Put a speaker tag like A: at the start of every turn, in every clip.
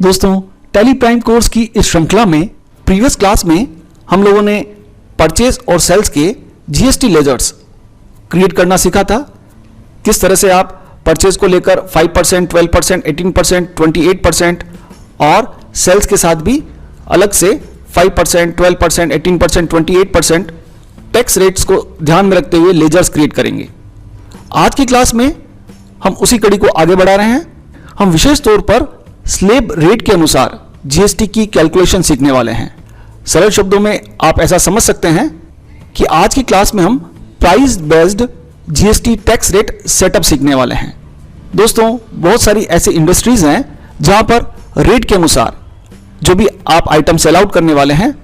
A: दोस्तों, tally prime course की इस श्रृंखला में प्रीवियस क्लास में हम लोगों ने परचेज और सेल्स के जीएसटी लेजर्स क्रिएट करना सीखा था। किस तरह से आप परचेज को लेकर 5%, 12%, 18%, 28% और सेल्स के साथ भी अलग से 5%, 12%, 18%, 28% टैक्स रेट्स को ध्यान में रखते हुए लेजर्स क्रिएट करेंगे। आज की क्लास में हम उसी कड़ी को आगे बढ़ा रहे हैं। हम विशेष तौर पर स्लैब रेट के अनुसार जीएसटी की कैलकुलेशन सीखने वाले हैं। सरल शब्दों में आप ऐसा समझ सकते हैं कि आज की क्लास में हम price based GST tax rate setup सीखने वाले हैं। दोस्तों, बहुत सारी ऐसी इंडस्ट्रीज हैं जहां पर रेट के अनुसार जो भी आप आइटम सेल आउट करने वाले हैं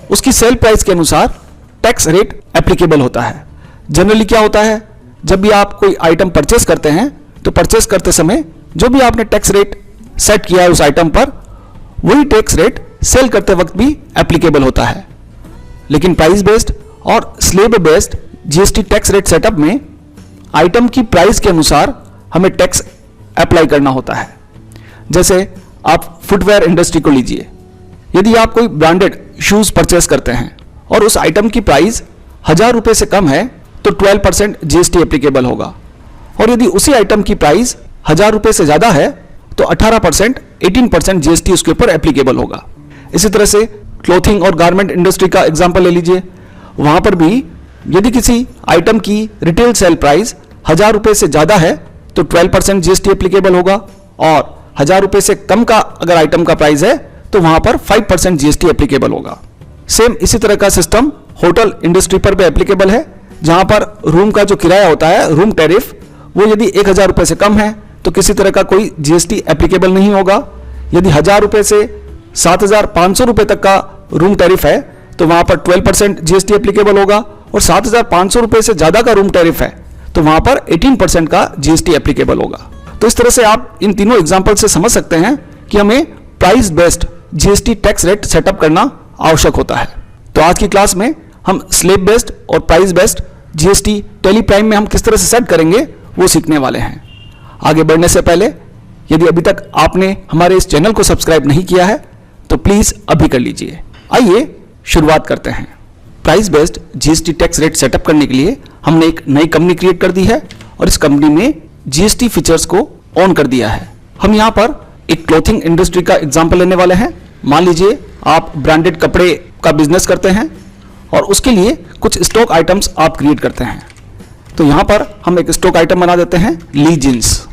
A: उसकी सेल प्राइस के अनुसार टैक्स रेट एप्लीकेबल होता है। जनरली क्या होता है, जब भी आप कोई आइटम परचेस करते हैं तो परचेस करते समय जो भी आपने टैक्स रेट सेट किया है उस आइटम पर, वही टैक्स रेट सेल करते वक्त भी एप्लीकेबल होता है। लेकिन प्राइस बेस्ड और slab based GST tax rate setup में आइटम की प्राइस के अनुसार हमें टैक्स अप्लाई करना होता है। जैसे आप फुटवेयर इंडस्ट्री को लीजिए। यदि आप कोई ब्रांडेड शूज परचेस करते हैं और उस आइटम की प्राइस 1000 रुपये से कम है तो 12% जीएसटी एप्लीकेबल होगा, और यदि उसी आइटम की प्राइस 1000 रुपये से ज़्यादा है तो 18%, 18% जीएसटी उसके ऊपर एप्लीकेबल होगा। इसी तरह से क्लोथिंग और गारमेंट इंडस्ट्री का एग्जांपल ले लीजिए। वहां पर भी यदि किसी आइटम की रिटेल सेल प्राइस 1000 रुपये से ज़्यादा है तो 12% जीएसटी एप्लीकेबल होगा, और 1000 रुपये से कम का अगर आइटम का प्राइस है तो वहां पर 5% जीएसटी एप्लीकेबल होगा। सेम इसी तरह का सिस्टम होटल इंडस्ट्री पर भी एप्लीकेबल है, जहां पर रूम का जो किराया होता है, रूम टैरिफ, वो यदि 1000 रुपये से कम है तो किसी तरह का कोई जीएसटी एप्लीकेबल नहीं होगा। यदि 1000 रुपये से 7500 रुपये तक का रूम टैरिफ है तो वहां पर 12% जीएसटी एप्लीकेबल होगा, और 7500 रुपये से ज्यादा का रूम टैरिफ है तो वहां पर 18% का जीएसटी एप्लीकेबल होगा। तो इस तरह से आप इन तीनों एग्जाम्पल से समझ सकते हैं कि हमें price based GST tax rate setup करना आवश्यक होता है। तो आज की क्लास में हम स्लैब बेस्ड और price based GST tally prime में हम किस तरह से सेट करेंगे वो सीखने वाले हैं। आगे बढ़ने से पहले यदि अभी तक आपने हमारे इस चैनल को सब्सक्राइब नहीं किया है तो प्लीज अभी कर लीजिए। आइए शुरुआत करते हैं। Price based GST tax rate setup करने के लिए हमने एक नई कंपनी क्रिएट कर दी है, और इस कंपनी में जीएसटी फीचर्स को ऑन कर दिया है। हम यहाँ पर एक क्लोथिंग इंडस्ट्री का एग्जाम्पल लेने वाले हैं। मान लीजिए आप ब्रांडेड कपड़े का बिजनेस करते हैं और उसके लिए कुछ स्टॉक आइटम्स आप क्रिएट करते हैं। तो यहाँ पर हम एक स्टॉक आइटम बना देते हैं, ली जींस।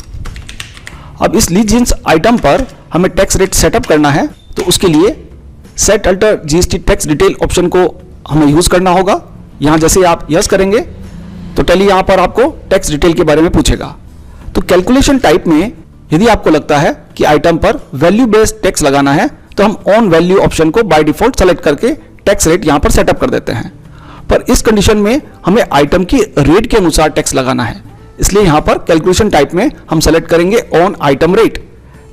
A: अब इस ली जींस आइटम पर हमें टैक्स रेट सेटअप करना है, तो उसके लिए set alter GST tax detail option को हमें यूज करना होगा। यहाँ जैसे आप यस करेंगे तो टैली यहाँ पर आपको टैक्स डिटेल के बारे में पूछेगा। तो कैलकुलेशन टाइप में यदि आपको लगता है कि आइटम पर वैल्यू बेस्ड टैक्स लगाना है तो हम ऑन वैल्यू ऑप्शन को बाय डिफॉल्ट सेलेक्ट करके टैक्स रेट यहाँ पर सेटअप कर देते हैं। पर इस कंडीशन में हमें आइटम की रेट के अनुसार टैक्स लगाना है, इसलिए यहाँ पर कैलकुलेशन टाइप में हम सेलेक्ट करेंगे ऑन आइटम रेट।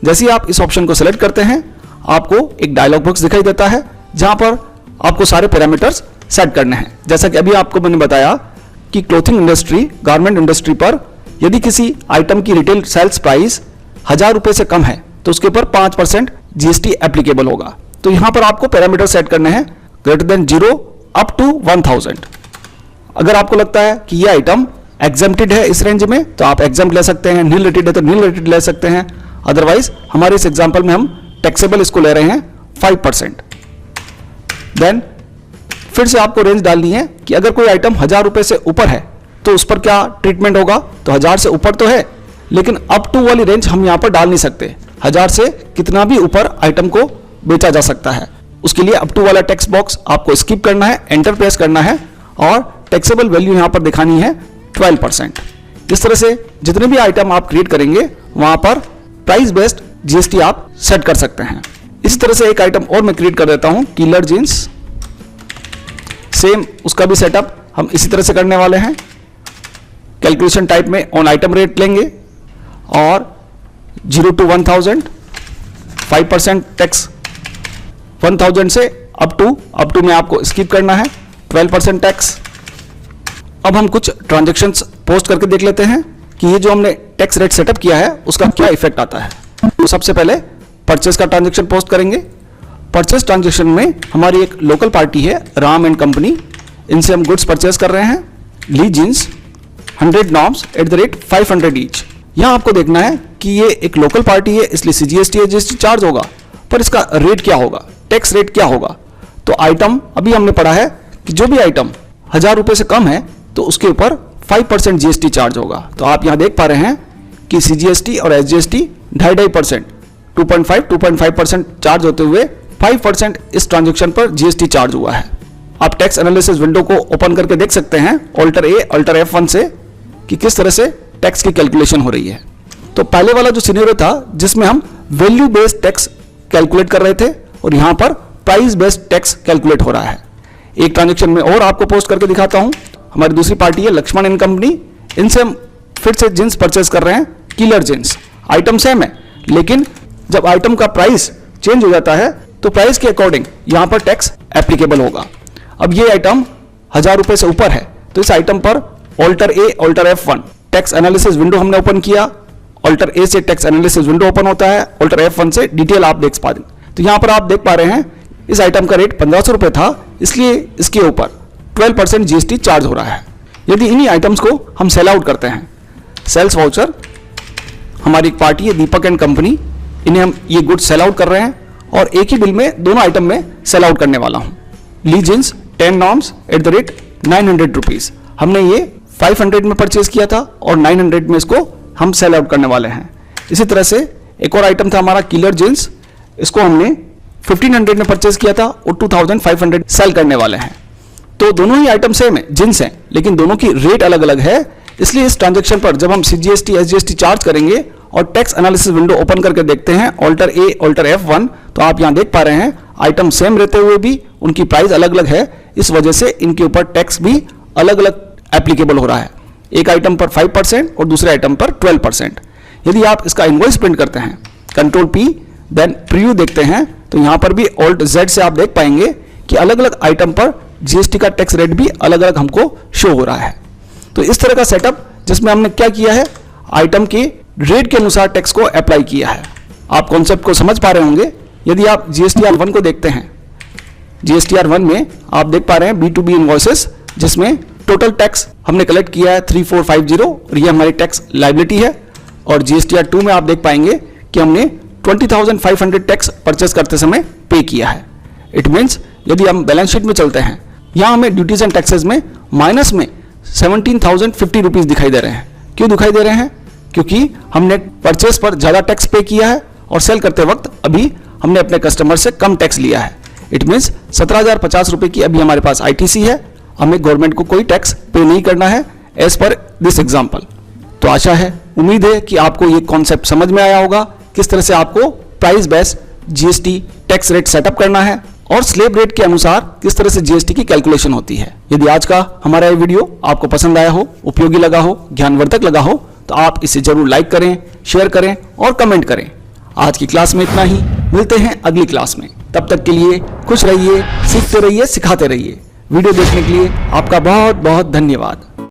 A: जैसे ही आप इस ऑप्शन को सेलेक्ट करते हैं आपको एक डायलॉग बॉक्स दिखाई देता है जहां पर आपको सारे पैरामीटर्स सेट करने हैं। जैसा कि अभी आपको मैंने बताया कि क्लोथिंग इंडस्ट्री, गारमेंट इंडस्ट्री पर यदि किसी आइटम की रिटेल सेल्स प्राइस 1000 रुपये से कम है तो उसके ऊपर 5% जीएसटी एप्लीकेबल होगा। तो यहां पर आपको पैरामीटर सेट करने हैं ग्रेटर देन 0 अप टू 1000। अगर आपको लगता है कि यह आइटम एग्जेम्प्टेड है इस रेंज में तो आप एग्जेम्प्ट ले सकते हैं, नील रेटेड है तो नील रेटेड ले सकते हैं। अदरवाइज हमारे इस एग्जांपल में हम टैक्सेबल इसको ले रहे हैं 5%। देन फिर से आपको रेंज डालनी है कि अगर कोई आइटम 1000 रुपये से ऊपर है तो उस पर क्या ट्रीटमेंट होगा। तो 1000 से ऊपर तो है, लेकिन अप टू वाली रेंज हम यहाँ पर डाल नहीं सकते। 1000 से कितना भी ऊपर आइटम को बेचा जा सकता है। उसके लिए अप टू वाला टेक्स्ट बॉक्स आपको स्किप करना है, एंटर प्रेस करना है, और टैक्सेबल वैल्यू यहाँ पर दिखानी है 12%। इस तरह से जितने भी आइटम आप क्रिएट करेंगे वहां पर प्राइस बेस्ड जीएसटी आप सेट कर सकते हैं। इसी तरह से एक आइटम और मैं क्रिएट कर देता हूं, किलर जींस। सेम उसका भी सेटअप हम इसी तरह से करने वाले हैं। कैलकुलेशन टाइप में ऑन आइटम रेट लेंगे और 0 to 1000, 5% टैक्स 1000 से अप टू में आपको स्किप करना है, 12% टैक्स। अब हम कुछ ट्रांजैक्शंस पोस्ट करके देख लेते हैं कि ये जो हमने टैक्स रेट सेटअप किया है उसका क्या इफेक्ट आता है। तो सबसे पहले परचेस का ट्रांजैक्शन पोस्ट करेंगे। परचेस ट्रांजैक्शन में हमारी एक लोकल पार्टी है राम एंड कंपनी, इनसे हम गुड्स परचेस कर रहे हैं। ली जींस 100 नॉर्म्स @500 ईच। यहाँ आपको देखना है कि ये एक लोकल पार्टी है, इसलिए CGST SGST चार्ज होगा, पर इसका रेट क्या होगा, टैक्स रेट क्या होगा। तो आइटम अभी हमने पढ़ा है कि जो भी आइटम 1000 रुपये से कम है तो उसके ऊपर 5% GST चार्ज होगा। तो आप यहाँ देख पा रहे हैं कि CGST और SGST 2.5%, 2.5% चार्ज होते हुए 5% इस ट्रांजेक्शन पर GST चार्ज हुआ है। आप टैक्स एनालिसिस विंडो को ओपन करके देख सकते हैं ऑल्टर A ऑल्टर F1 से कि किस तरह से टैक्स की कैलकुलेशन हो रही है। तो पहले वाला जो सिनेरियो था जिसमें हम वैल्यू बेस्ड टैक्स कैलकुलेट कर रहे थे और यहाँ पर प्राइस बेस्ड टैक्स कैलकुलेट हो रहा है। एक ट्रांजेक्शन में और आपको पोस्ट करके दिखाता हूँ। हमारी दूसरी पार्टी है लक्ष्मण एंड कंपनी, इनसे हम फिर से जींस परचेस कर रहे हैं, किलर जींस। आइटम सेम है, लेकिन जब आइटम का प्राइस चेंज हो जाता है तो प्राइस के अकॉर्डिंग यहाँ पर टैक्स एप्लीकेबल होगा। अब ये आइटम 1000 रुपये से ऊपर है तो इस आइटम पर alter A alter F1 tax analysis window हमने ओपन किया। ऑल्टर A से टैक्स एनालिसिस विंडो ओपन होता है, ऑल्टर F1 से डिटेल आप देख पा रहे हैं। तो यहाँ पर आप देख पा रहे हैं इस आइटम का रेट 1500 रुपये था, इसलिए इसके ऊपर 12% GST चार्ज हो रहा है। यदि इन्हीं आइटम्स को हम सेल आउट करते हैं, सेल्स वाउचर, हमारी एक पार्टी है दीपक एंड कंपनी, इन्हें हम ये गुड्स सेल आउट कर रहे हैं और एक ही बिल में दोनों आइटम में सेल आउट करने वाला हूँ। ली जींस 10 नॉर्म्स @900 रुपीज़, हमने ये 500 में परचेज किया था और 900 में इसको हम सेल आउट करने वाले हैं। इसी तरह से एक और आइटम था हमारा किलर जींस, इसको हमने 1500 में परचेज किया था और 2500 सेल करने वाले हैं। तो दोनों ही आइटम सेम है, जींस हैं, लेकिन दोनों की रेट अलग अलग है। इसलिए इस ट्रांजैक्शन पर जब हम CGST SGST चार्ज करेंगे और टैक्स एनालिसिस विंडो ओपन करके देखते हैं ऑल्टर A ऑल्टर F1, तो आप यहाँ देख पा रहे हैं आइटम सेम रहते हुए भी उनकी प्राइस अलग अलग है। इस वजह से इनके ऊपर टैक्स भी अलग अलग एप्लीकेबल हो रहा है। एक आइटम पर 5% और दूसरे आइटम पर 12%। यदि आप इसका इनवॉइस प्रिंट करते हैं, कंट्रोल P देन प्रीव्यू देखते हैं, तो यहाँ पर भी ऑल्ट Z से आप देख पाएंगे कि अलग अलग आइटम पर GST का टैक्स रेट भी अलग अलग हमको शो हो रहा है। तो इस तरह का सेटअप जिसमें हमने क्या किया है, आइटम के रेट के अनुसार टैक्स को अप्लाई किया है। आप कॉन्सेप्ट को समझ पा रहे होंगे। यदि आप GSTR1 को देखते हैं, GSTR1 में आप देख पा रहे हैं B2B इनवॉइसेस, जिसमें टोटल टैक्स हमने कलेक्ट किया है 3450 और ये हमारी टैक्स लायबिलिटी है। और GSTR2 में आप देख पाएंगे कि हमने 20,500 टैक्स परचेस करते समय पे किया है। इट मीन्स यदि हम बैलेंस शीट में चलते हैं, यहाँ हमें ड्यूटीज एंड टैक्सेस में माइनस में 17,050 रुपीज़ दिखाई दे रहे हैं। क्यों दिखाई दे रहे हैं? क्योंकि हमने परचेस पर ज़्यादा टैक्स पे किया है और सेल करते वक्त अभी हमने अपने कस्टमर से कम टैक्स लिया है। इट मीन्स 17,050 रुपये की अभी हमारे पास ITC है, हमें गवर्नमेंट को कोई टैक्स पे नहीं करना है एज पर दिस एग्जाम्पल। तो आशा है, उम्मीद है कि आपको ये कॉन्सेप्ट समझ में आया होगा, किस तरह से आपको price based GST tax rate setup करना है और स्लेब रेट के अनुसार किस तरह से GST की कैलकुलेशन होती है। यदि आज का हमारा ये वीडियो आपको पसंद आया हो, उपयोगी लगा हो, ज्ञानवर्धक लगा हो, तो आप इसे जरूर लाइक करें, शेयर करें और कमेंट करें। आज की क्लास में इतना ही, मिलते हैं अगली क्लास में। तब तक के लिए खुश रहिए, सीखते रहिए, सिखाते रहिए। वीडियो देखने के लिए आपका बहुत बहुत धन्यवाद।